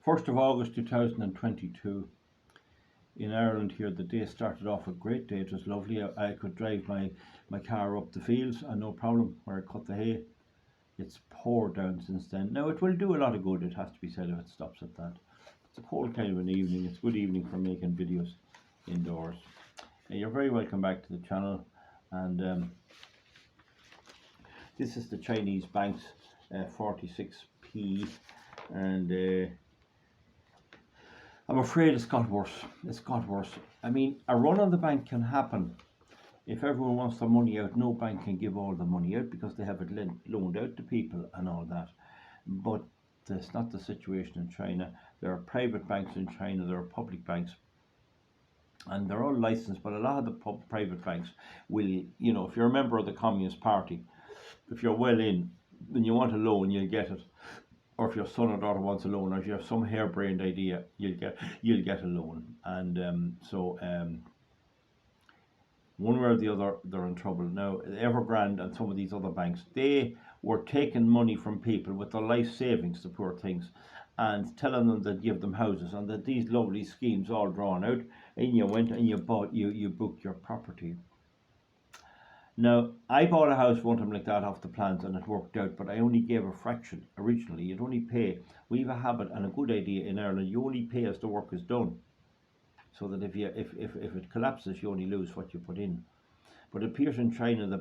1st of August 2022 in Ireland here. The day started off a great day. It was lovely. I could drive my car up the fields and no problem where I cut the hay. It's poured down since then. Now it will do a lot of good, it has to be said, if it stops at that. It's a cold kind of an evening. It's a good evening for making videos indoors. You're very welcome back to the channel, and this is the Chinese bank's 46p, and I'm afraid it's got worse. It's got worse. I mean, a run on the bank can happen. If everyone wants their money out, no bank can give all the money out because they have it loaned out to people and all that. But that's not the situation in China. There are private banks in China, there are public banks, and they're all licensed, but a lot of the private banks will, you know, if you're a member of the Communist Party, if you're well in, then you want a loan, you'll get it. Or if your son or daughter wants a loan, or if you have some harebrained idea, you'll get a loan. And one way or the other, they're in trouble. Now, Evergrande and some of these other banks, they were taking money from people with their life savings, the poor things, and telling them that give them houses, and that these lovely schemes all drawn out, and you went and you booked your property. Now, I bought a house one time like that off the plans and it worked out, but I only gave a fraction originally. You'd only pay, we have a habit and a good idea in Ireland, you only pay as the work is done. So that if it collapses, you only lose what you put in. But it appears in China they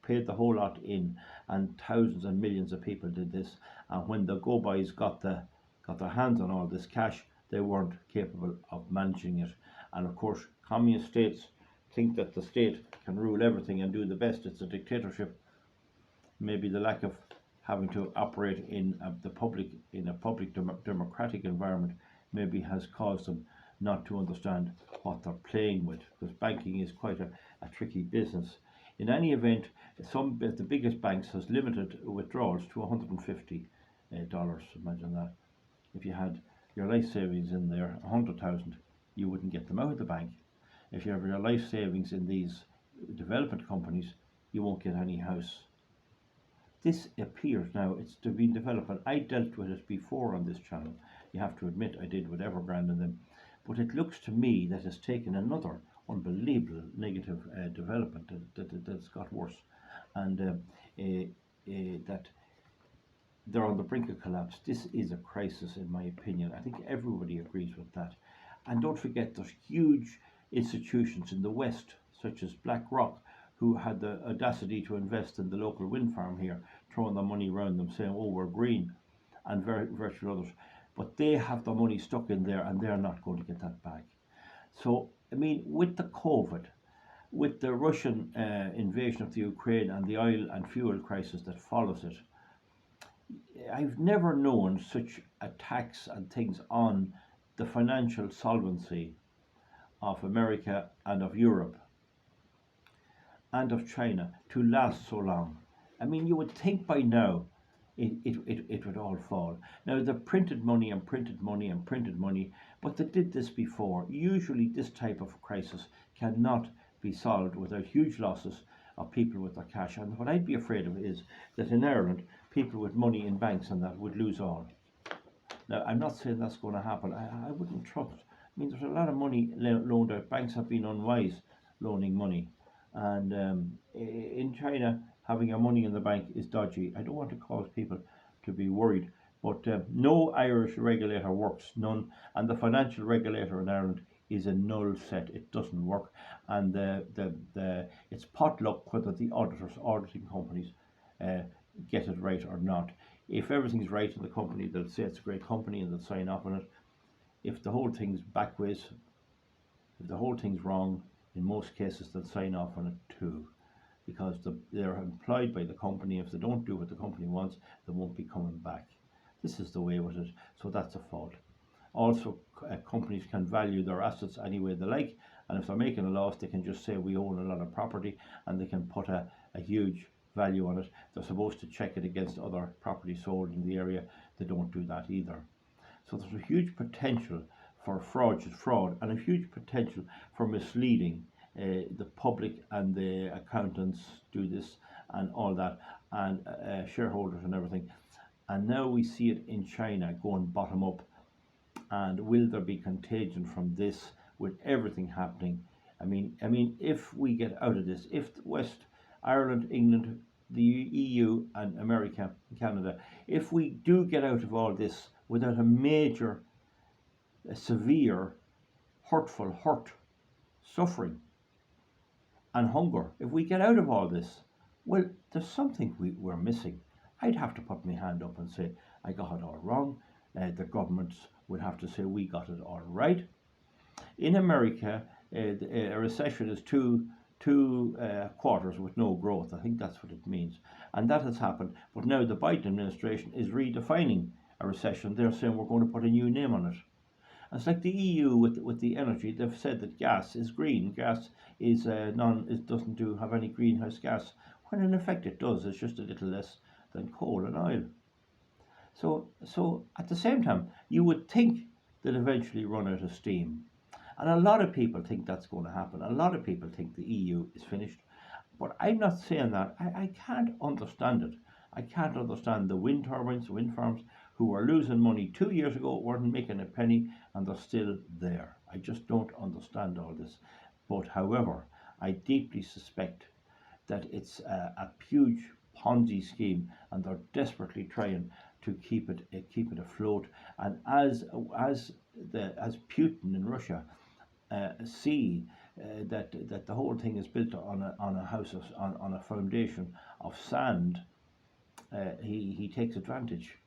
paid the whole lot in, and thousands and millions of people did this. And when the go-bys got their hands on all this cash, they weren't capable of managing it. And of course, communist states think that the state can rule everything and do the best. It's a dictatorship. Maybe the lack of having to operate in a public democratic environment maybe has caused them not to understand what they're playing with, because banking is quite a tricky business. In any event, the biggest banks has limited withdrawals to $150. Imagine that. If you had your life savings in there, 100,000, you wouldn't get them out of the bank. If you have your life savings in these development companies, you won't get any house. This appears now, it's to be developed, and I dealt with it before on this channel. You have to admit I did with Evergrande and them. But it looks to me that it's taken another unbelievable negative development that's got worse. And that they're on the brink of collapse. This is a crisis, in my opinion. I think everybody agrees with that. And don't forget, there's huge institutions in the West, such as BlackRock, who had the audacity to invest in the local wind farm here, throwing the money around them, saying, oh, we're green, and virtual others. But they have the money stuck in there, and they're not going to get that back. So, I mean, with the COVID, with the Russian invasion of the Ukraine and the oil and fuel crisis that follows it, I've never known such attacks and things on the financial solvency of America and of Europe and of China to last so long. I mean, you would think by now it would all fall. Now, they printed money and printed money and printed money, but they did this before. Usually this type of crisis cannot be solved without huge losses of people with their cash. And what I'd be afraid of is that in Ireland, people with money in banks and that would lose all. Now, I'm not saying that's going to happen. I wouldn't trust. I mean, there's a lot of money loaned out. Banks have been unwise loaning money. And in China, having your money in the bank is dodgy. I don't want to cause people to be worried, but no Irish regulator works, none. And the financial regulator in Ireland is a null set. It doesn't work. And it's potluck whether the auditing companies get it right or not. If everything's right in the company, they'll say it's a great company and they'll sign off on it. If the whole thing's backways, if the whole thing's wrong, in most cases they'll sign off on it too, because they're employed by the company. If they don't do what the company wants, they won't be coming back. This is the way with it, so that's a fault. Also, companies can value their assets any way they like, and if they're making a loss, they can just say we own a lot of property, and they can put a huge value on it. They're supposed to check it against other property sold in the area. They don't do that either. So there's a huge potential for fraud and a huge potential for misleading the public, and the accountants do this and all that, and shareholders and everything. And now we see it in China going bottom up. And will there be contagion from this with everything happening? I mean, if we get out of this, if West Ireland, England, the EU, and America, Canada, if we do get out of all this without a major, a severe, hurtful hurt, suffering, and hunger, if we get out of all this, well, there's something we're missing. I'd have to put my hand up and say, I got it all wrong. The governments would have to say, we got it all right. In America, a recession is two quarters with no growth. I think that's what it means. And that has happened. But now the Biden administration is redefining a recession. They're saying we're going to put a new name on it. It's like the EU with the energy. They've said that gas is green. Gas is it doesn't have any greenhouse gas. When in effect it does. It's just a little less than coal and oil. So at the same time, you would think they'll eventually run out of steam. And a lot of people think that's going to happen. A lot of people think the EU is finished. But I'm not saying that. I can't understand it. I can't understand the wind turbines, wind farms, who were losing money 2 years ago, weren't making a penny, and they're still there. I just don't understand all this. But however, I deeply suspect that it's a huge Ponzi scheme, and they're desperately trying to keep it afloat. And as Putin in Russia see that the whole thing is built on a house on a foundation of sand, he takes advantage.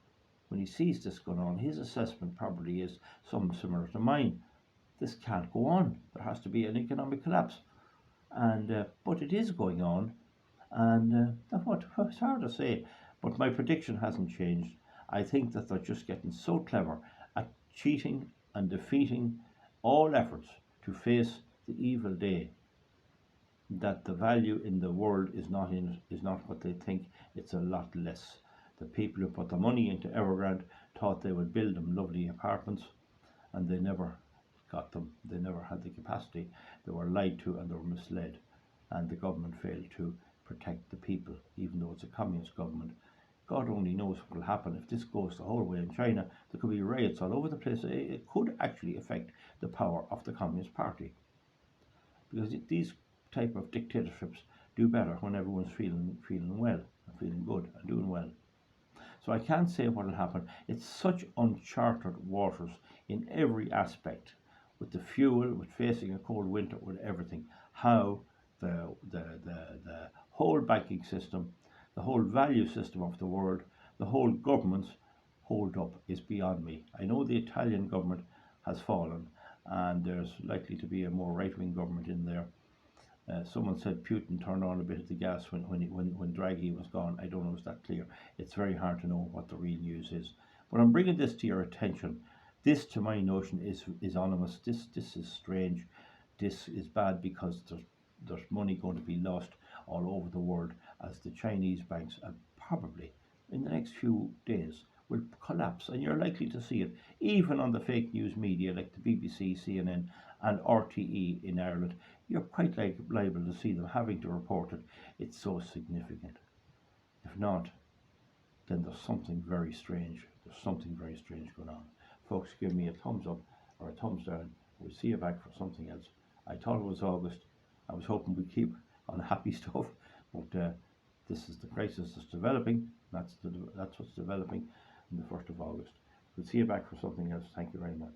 When he sees this going on, his assessment probably is some similar to mine. This can't go on. There has to be an economic collapse, and but it is going on, and it's hard to say. But my prediction hasn't changed. I think that they're just getting so clever at cheating and defeating all efforts to face the evil day, that the value in the world is not what they think. It's a lot less. The people who put the money into Evergrande thought they would build them lovely apartments, and they never got them. They never had the capacity. They were lied to and they were misled, and the government failed to protect the people, even though it's a communist government. God only knows what will happen if this goes the whole way in China. There could be riots all over the place. It could actually affect the power of the Communist Party, because these type of dictatorships do better when everyone's feeling well and feeling good and doing well. So I can't say what will happen. It's such uncharted waters in every aspect, with the fuel, with facing a cold winter, with everything. How the whole banking system, the whole value system of the world, the whole governments hold up is beyond me. I know the Italian government has fallen, and there's likely to be a more right-wing government in there. Someone said Putin turned on a bit of the gas when Draghi was gone. I don't know if that's clear. It's very hard to know what the real news is. But I'm bringing this to your attention. This, to my notion, is ominous. This is strange. This is bad because there's money going to be lost all over the world, as the Chinese banks probably in the next few days will collapse, and you're likely to see it even on the fake news media like the BBC, CNN, and RTE in Ireland. You're quite liable to see them having to report it. It's so significant. If not, then there's something very strange. There's something very strange going on. Folks, give me a thumbs up or a thumbs down. We'll see you back for something else. I thought it was August. I was hoping we'd keep on happy stuff, but this is the crisis that's developing. That's what's developing on the 1st of August. We'll see you back for something else. Thank you very much.